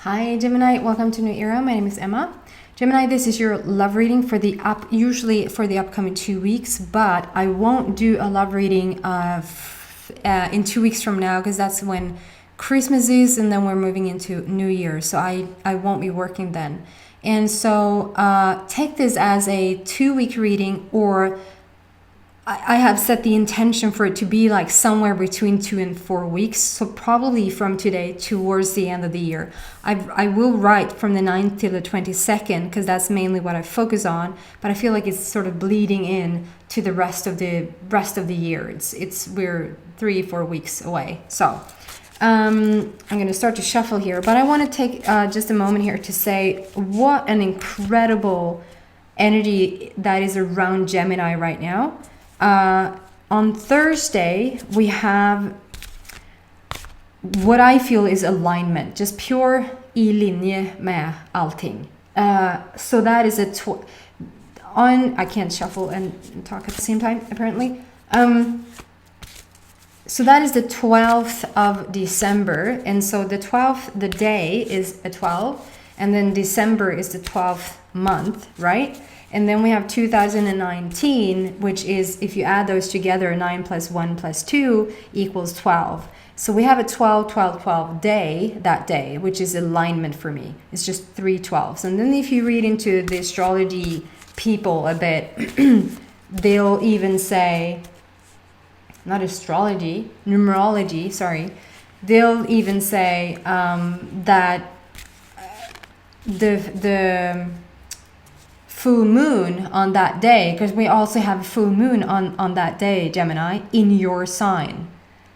Hi Gemini, welcome to New Era. My name is Emma. Gemini, this is your love reading for usually for the upcoming 2 weeks, but I won't do a love reading in 2 weeks from now because that's when Christmas is and then we're moving into New Year. So I won't be working then. And so take this as a 2-week reading, or I have set the intention for it to be like somewhere between 2 and 4 weeks. So probably from today towards the end of the year. I will write from the 9th till the 22nd because that's mainly what I focus on. But I feel like it's sort of bleeding in to the rest of the year. We're 3-4 weeks away. So I'm going to start to shuffle here. But I want to take just a moment here to say what an incredible energy that is around Gemini right now. On Thursday, we have what I feel is alignment, just pure i linje med allting. So that is I can't shuffle and talk at the same time, apparently. So that is the 12th of December, and so the 12th, the day is a 12, and then December is the 12th month, right? And then we have 2019, which is, if you add those together, 9 plus 1 plus 2 equals 12. So we have a 12-12-12 day that day, which is alignment for me. It's just 3 12s. And then if you read into the astrology people a bit, they'll even say, not astrology, numerology, sorry. They'll even say that the full moon on that day, because we also have a full moon on that day, Gemini, in your sign,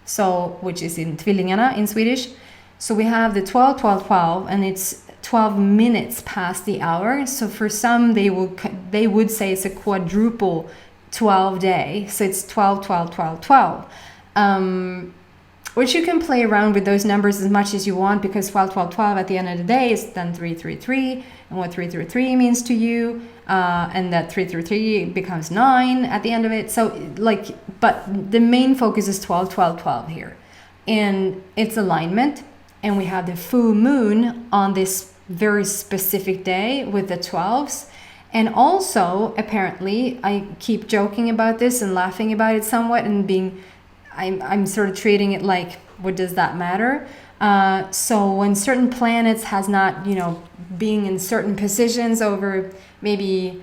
so which is in Tvillingarna in Swedish. So we have the 12-12-12, and it's 12 minutes past the hour. So for some, they would say it's a quadruple 12 day, so it's 12-12-12-12. Which you can play around with those numbers as much as you want, because 12-12-12 at the end of the day is then 3-3-3, and what 3-3-3 means to you, and that 3-3-3 becomes 9 at the end of it. So but the main focus is 12-12-12 here, and it's alignment, and we have the full moon on this very specific day with the 12s. And also, apparently, I keep joking about this and laughing about it somewhat, and I'm sort of treating it like, what does that matter? So when certain planets has not, being in certain positions over, maybe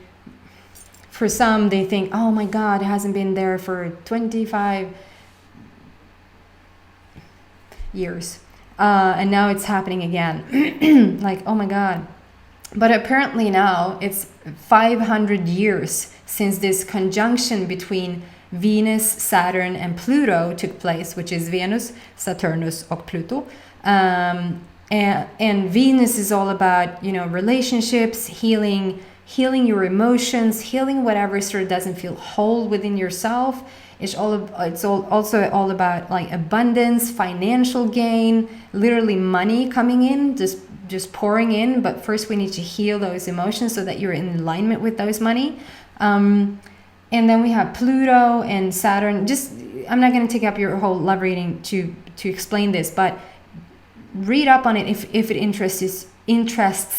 for some they think, oh my God, it hasn't been there for 25 years. And now it's happening again. Like, oh my God. But apparently now it's 500 years since this conjunction between Venus, Saturn, and Pluto took place, which is Venus, Saturnus, and Pluto. And Venus is all about, relationships, healing your emotions, healing whatever sort of doesn't feel whole within yourself. It's also all about like abundance, financial gain, literally money coming in, just pouring in. But first we need to heal those emotions so that you're in alignment with those money. And then we have Pluto and Saturn. I'm not going to take up your whole love reading to explain this, but read up on it if it interests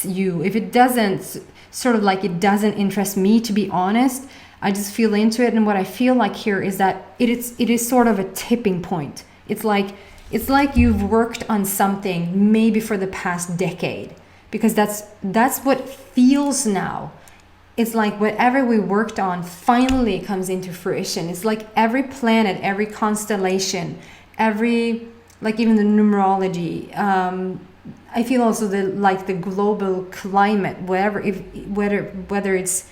you. If it doesn't, sort of like it doesn't interest me, to be honest. I just feel into it, and what I feel like here is that it is sort of a tipping point. It's like you've worked on something maybe for the past decade, because that's what it feels now. It's like whatever we worked on finally comes into fruition. It's like every planet, every constellation, like even the numerology. I feel also the global climate, whether it's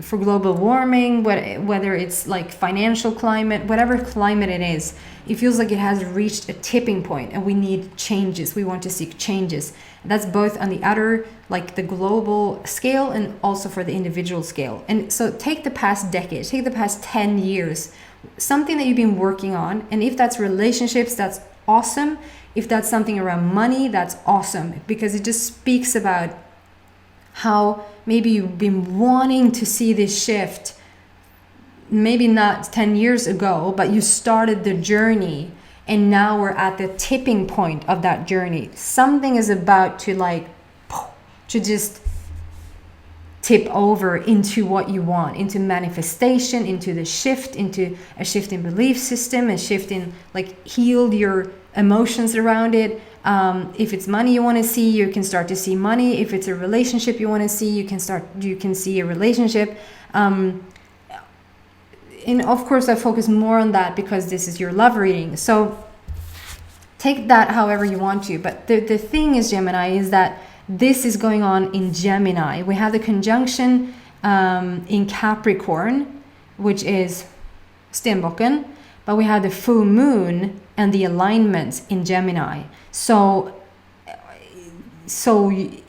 for global warming, whether it's like financial climate, whatever climate it is, it feels like it has reached a tipping point, and we need changes. We want to seek changes. That's both on the outer, like the global scale, and also for the individual scale. And so take the past decade, take the past 10 years, something that you've been working on. And if that's relationships, that's awesome. If that's something around money, that's awesome, because it just speaks about how maybe you've been wanting to see this shift, maybe not 10 years ago, but you started the journey and now we're at the tipping point of that journey. Something is about to like to just tip over into what you want, into manifestation, into the shift, into a shift in belief system, a shift in like heal your emotions around it. If it's money you want to see, you can start to see money. If it's a relationship you want to see, you can see a relationship. And of course I focus more on that because this is your love reading. So take that however you want to. But the thing is, Gemini, is that this is going on in Gemini. We have the conjunction in Capricorn, which is Stenbocken, but we have the full moon and the alignments in Gemini. So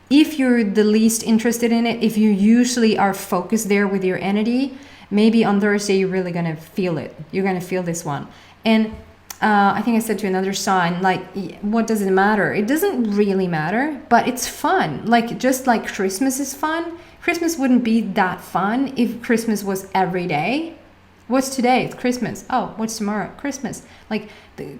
if you're the least interested in it, if you usually are focused there with your energy, maybe on Thursday you're really going to feel it. You're going to feel this one. And I think I said to another sign, like, what does it matter? It doesn't really matter, but it's fun. Like, just like Christmas is fun. Christmas wouldn't be that fun if Christmas was every day. What's today? It's Christmas. Oh, what's tomorrow? Christmas. Like,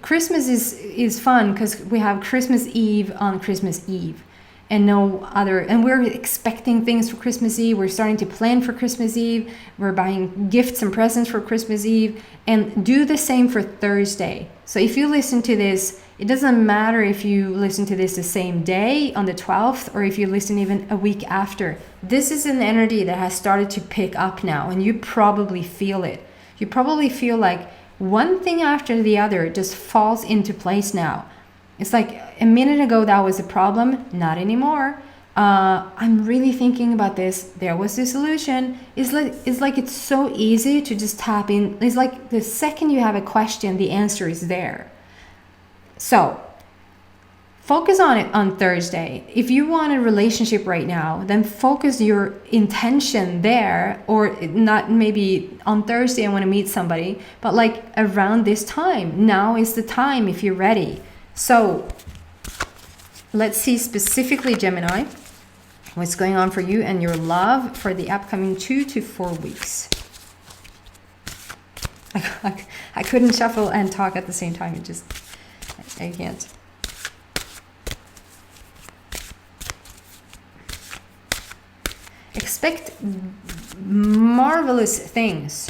Christmas is fun because we have Christmas Eve on Christmas Eve. And no other, and we're expecting things for Christmas Eve. We're starting to plan for Christmas Eve. We're buying gifts and presents for Christmas Eve, and do the same for Thursday. So if you listen to this, it doesn't matter if you listen to this the same day on the 12th, or if you listen even a week after. This is an energy that has started to pick up now, and you probably feel it. You probably feel like one thing after the other just falls into place now. It's like a minute ago that was a problem, not anymore. I'm really thinking about this. There was the solution. It's like it's so easy to just tap in. It's like the second you have a question, the answer is there. So focus on it on Thursday. If you want a relationship right now, then focus your intention there, or not maybe on Thursday I want to meet somebody, but like around this time. Now is the time if you're ready. So let's see specifically, Gemini, what's going on for you and your love for the upcoming 2 to 4 weeks. I couldn't shuffle and talk at the same time. I can't. Expect marvelous things.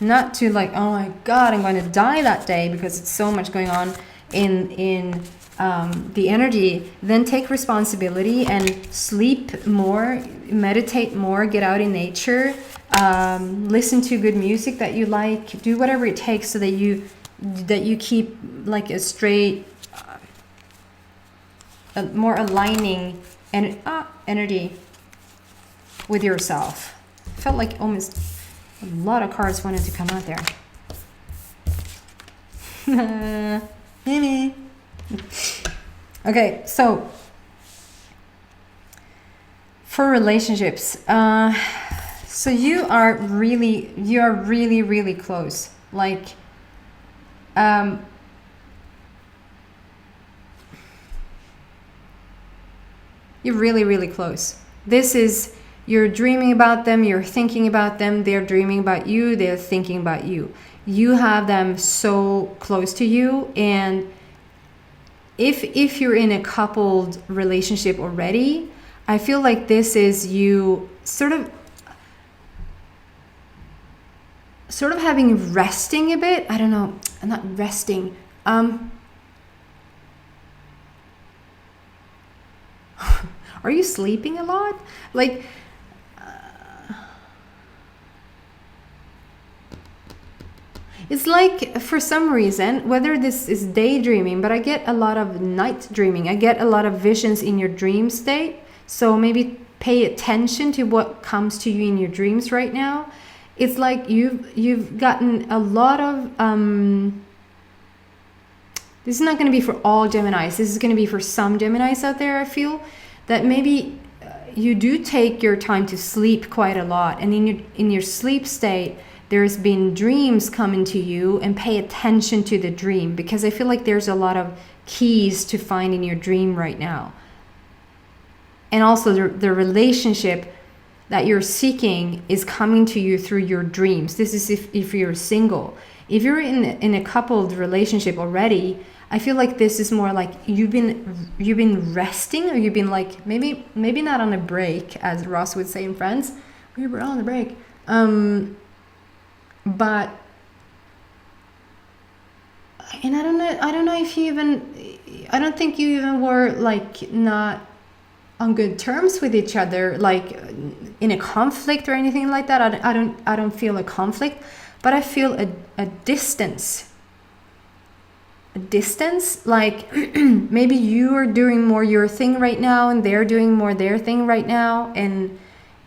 Not to like, oh my God, I'm going to die that day because it's so much going on in the energy. Then take responsibility and sleep more, meditate more, get out in nature, listen to good music that you like, do whatever it takes so that you keep like a straight, more aligning energy with yourself. Felt like almost a lot of cards wanted to come out there. Mimi. Okay, so for relationships, so you are really close. Like, you're really close. This is, you're dreaming about them, you're thinking about them, they're dreaming about you, they're thinking about you. You have them so close to you, and if you're in a coupled relationship already, I feel like this is you sort of having resting a bit. I don't know, I'm not resting. Are you sleeping a lot? Like, it's like, for some reason, whether this is daydreaming, but I get a lot of night dreaming. I get a lot of visions in your dream state. So maybe pay attention to what comes to you in your dreams right now. It's like you've gotten a lot of... this is not going to be for all Geminis. This is going to be for some Geminis out there, I feel. That maybe you do take your time to sleep quite a lot. And in your sleep state, there's been dreams coming to you, and pay attention to the dream, because I feel like there's a lot of keys to find in your dream right now. And also the relationship that you're seeking is coming to you through your dreams. This is if you're single. If you're in a coupled relationship already, I feel like this is more like you've been resting, or you've been like maybe not on a break, as Ross would say in France. We were on a break, but and I don't know if you even, I don't think you even were like not on good terms with each other, like in a conflict or anything like that. I don't feel a conflict, but I feel a distance. A distance, like maybe you are doing more your thing right now and they're doing more their thing right now, and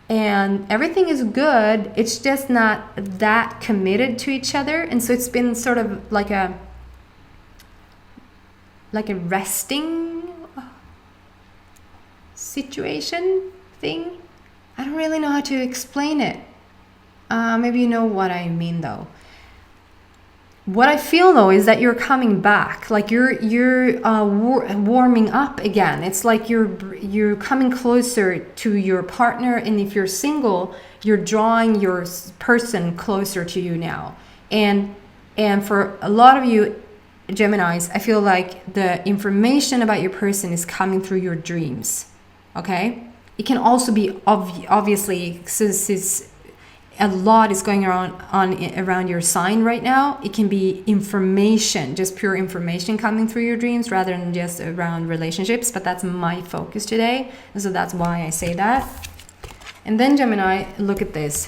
everything is good. It's just not that committed to each other, and so it's been sort of like a resting situation thing. I don't really know how to explain it. Maybe you know what I mean though. What I feel though is that you're coming back, like you're warming up again. It's like you're coming closer to your partner, and if you're single, you're drawing your person closer to you now. And for a lot of you Geminis, I feel like the information about your person is coming through your dreams. Okay, it can also be obviously, since it's a lot is going around your sign right now, it can be information, just pure information coming through your dreams rather than just around relationships. But that's my focus today, and so that's why I say that. And then Gemini, look at this.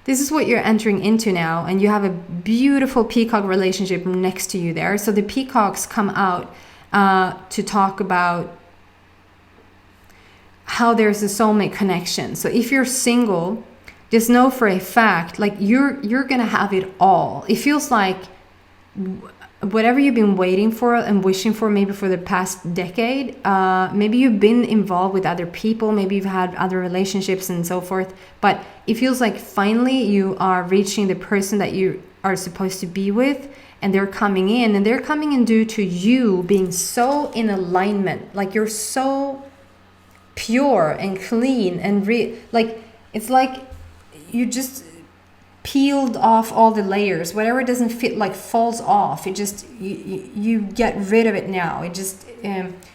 This is what you're entering into now, and you have a beautiful peacock relationship next to you there. So the peacocks come out to talk about how there's a soulmate connection. So if you're single, just know for a fact, like you're gonna have it all. It feels like whatever you've been waiting for and wishing for, maybe for the past decade, maybe you've been involved with other people, maybe you've had other relationships and so forth, but it feels like finally you are reaching the person that you are supposed to be with, and they're coming in, and they're coming in due to you being so in alignment, like you're so pure and clean and like it's like you just peeled off all the layers. Whatever doesn't fit like falls off. It just you get rid of it now. It just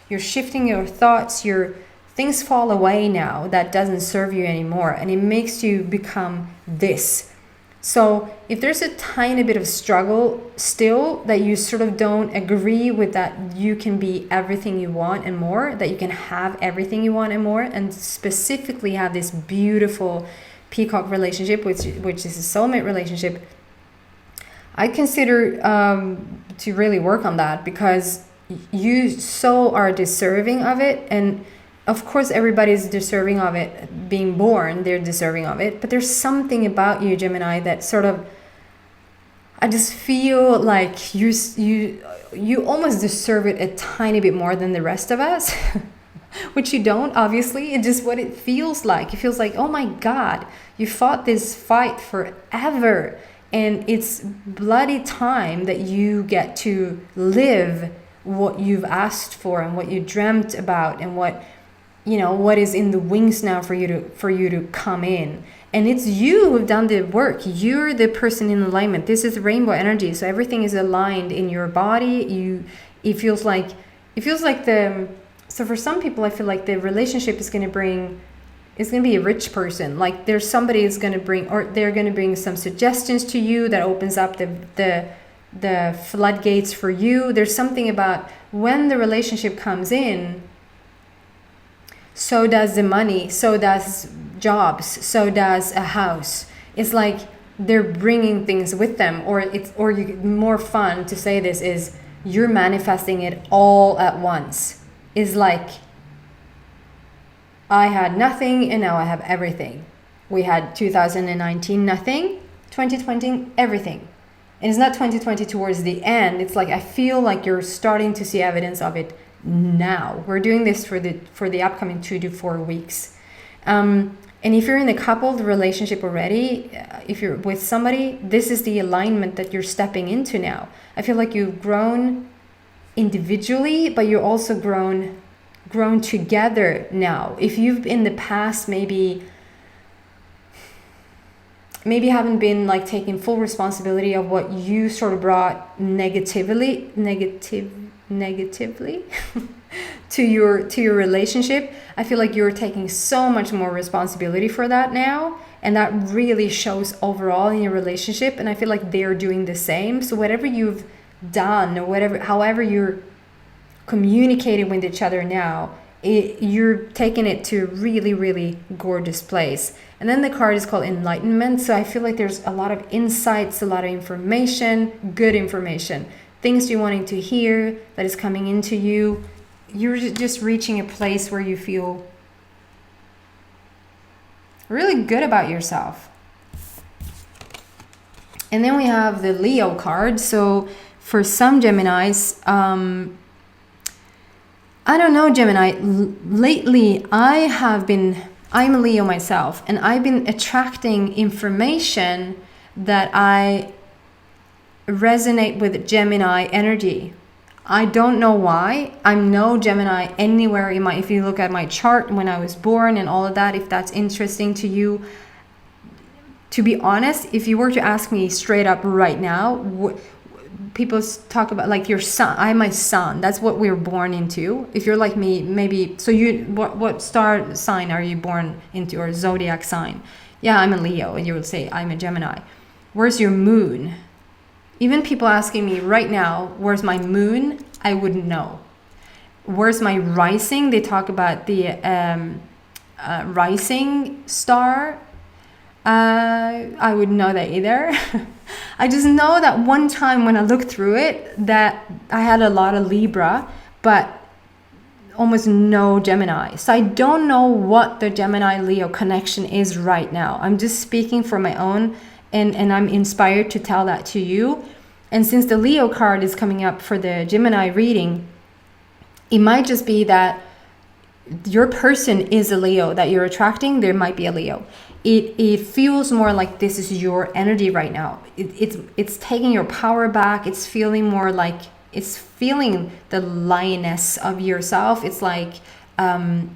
you're shifting your thoughts. Your things fall away now that doesn't serve you anymore, and it makes you become this. So if there's a tiny bit of struggle still, that you sort of don't agree with, that you can be everything you want and more, that you can have everything you want and more, and specifically have this beautiful peacock relationship, which is a soulmate relationship, I consider to really work on that, because you so are deserving of it. And of course, everybody's deserving of it. Being born, they're deserving of it. But there's something about you, Gemini, that sort of, I just feel like you almost deserve it a tiny bit more than the rest of us, which you don't, obviously. It's just what it feels like. It feels like, oh my God, you fought this fight forever, and it's bloody time that you get to live what you've asked for and what you dreamt about, and what is in the wings now for you to come in. And it's you who've done the work. You're the person in alignment. This is rainbow energy, so everything is aligned in your body. It feels like so for some people, I feel like the relationship is going to be a rich person. Like there's somebody is going to bring, or they're going to bring some suggestions to you that opens up the floodgates for you. There's something about when the relationship comes in, so does the money, so does jobs, so does a house. It's like they're bringing things with them, more fun to say this is you're manifesting it all at once. Is like, I had nothing and now I have everything. We had 2019 nothing, 2020 everything. And it's not 2020 towards the end. It's like I feel like you're starting to see evidence of it now. We're doing this for the upcoming 2 to 4 weeks. And if you're in a coupled relationship already, if you're with somebody, this is the alignment that you're stepping into now. I feel like you've grown individually, but you're also grown together now. If you've in the past maybe maybe haven't been like taking full responsibility of what you sort of brought negatively to your relationship. I feel like you're taking so much more responsibility for that now, and that really shows overall in your relationship. And I feel like they're doing the same. So whatever you've done, or whatever, however you're communicating with each other now, you're taking it to a really, really gorgeous place. And then the card is called Enlightenment. So I feel like there's a lot of insights, a lot of information, good information, things you're wanting to hear that is coming into you. You're just reaching a place where you feel really good about yourself. And then we have the Leo card. So for some Geminis, I don't know, Gemini, lately I'm a Leo myself, and I've been attracting information that I resonate with Gemini energy. I don't know why. I'm no Gemini anywhere in if you look at my chart when I was born and all of that, if that's interesting to you. To be honest, if you were to ask me straight up right now, people talk about like your sun. I'm my sun. That's what we're born into. If you're like me, maybe. So what star sign are you born into, or zodiac sign? Yeah, I'm a Leo, and you would say I'm a Gemini. Where's your moon? Even people asking me right now, where's my moon? I wouldn't know. Where's my rising? They talk about the rising star. I wouldn't know that either. I just know that one time when I looked through it, that I had a lot of Libra, but almost no Gemini. So I don't know what the Gemini-Leo connection is right now. I'm just speaking for my own, and I'm inspired to tell that to you. And since the Leo card is coming up for the Gemini reading, it might just be that your person is a Leo that you're attracting. There might be a Leo. It feels more like this is your energy right now. It's taking your power back. It's feeling more like, it's feeling the lioness of yourself. It's like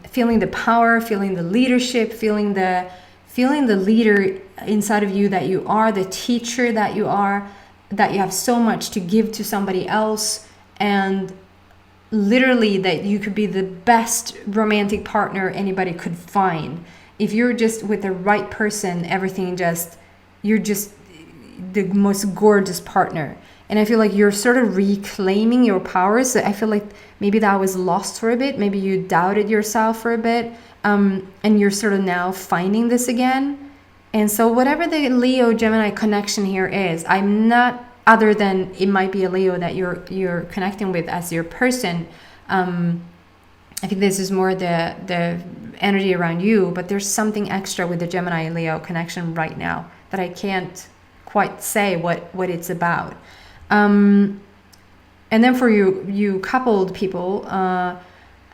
feeling the power, feeling the leadership, feeling the leader inside of you that you are, the teacher that you are, that you have so much to give to somebody else, and literally that you could be the best romantic partner anybody could find. If you're just with the right person, you're just the most gorgeous partner. And I feel like you're sort of reclaiming your powers. So I feel like maybe that was lost for a bit. Maybe you doubted yourself for a bit. And you're sort of now finding this again. And so whatever the Leo-Gemini connection here is, I'm not, other than it might be a Leo that you're connecting with as your person. I think this is more the energy around you, but there's something extra with the Gemini-Leo connection right now that I can't quite say what it's about. And then for you coupled people,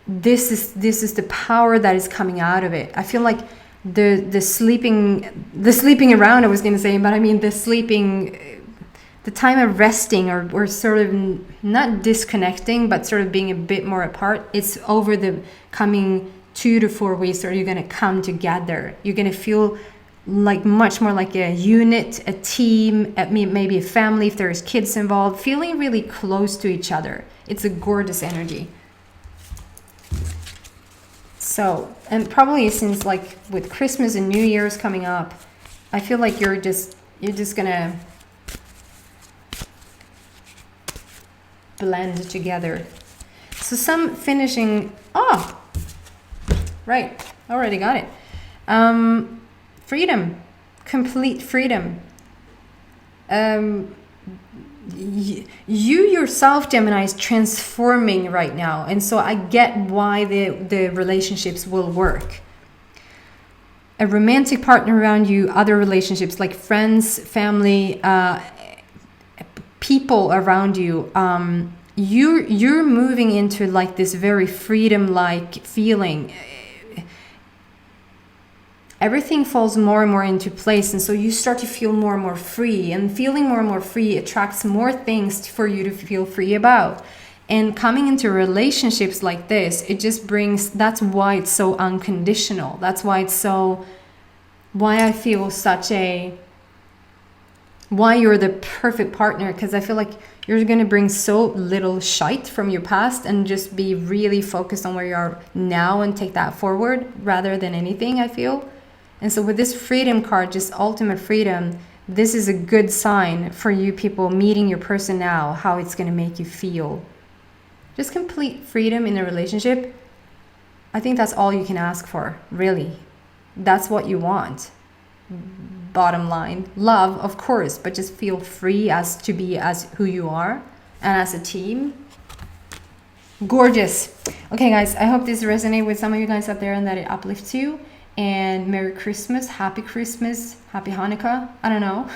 this is the power that is coming out of it. I feel like the sleeping around, I was going to say, but I mean the time of resting or sort of not disconnecting, but sort of being a bit more apart. It's over the coming 2 to 4 weeks, or you're going to come together. You're going to feel like much more like a unit, a team, maybe a family if there's kids involved, feeling really close to each other. It's a gorgeous energy. So, and probably since like with Christmas and New Year's coming up, I feel like you're just gonna blend together. So some finishing, right, already got it. Freedom, complete freedom. You yourself, Gemini, is transforming right now, and so I get why the relationships will work. A romantic partner around you, other relationships like friends, family, people around you, you're moving into like this very freedom-like feeling. Everything falls more and more into place, and so you start to feel more and more free, and feeling more and more free attracts more things for you to feel free about. And coming into relationships like this, it just brings, that's why it's so unconditional. That's why I feel such a why you're the perfect partner, because I feel like you're going to bring so little shite from your past and just be really focused on where you are now and take that forward rather than anything, I feel. And so with this freedom card, just ultimate freedom, this is a good sign for you people meeting your person now, how it's going to make you feel. Just complete freedom in a relationship. I think that's all you can ask for, really. That's what you want. Bottom line, love, of course, but just feel free as to be as who you are and as a team. Gorgeous. Okay, guys, I hope this resonates with some of you guys out there and that it uplifts you. And Merry Christmas, Happy Hanukkah, I don't know.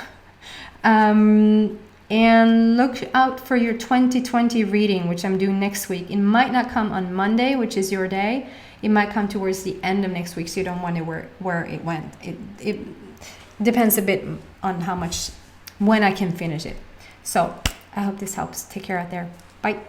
And look out for your 2020 reading, which I'm doing next week. It might not come on Monday, which is your day. It might come towards the end of next week, so you don't wonder where it went. It depends a bit on when I can finish it. So I hope this helps. Take care out there. Bye.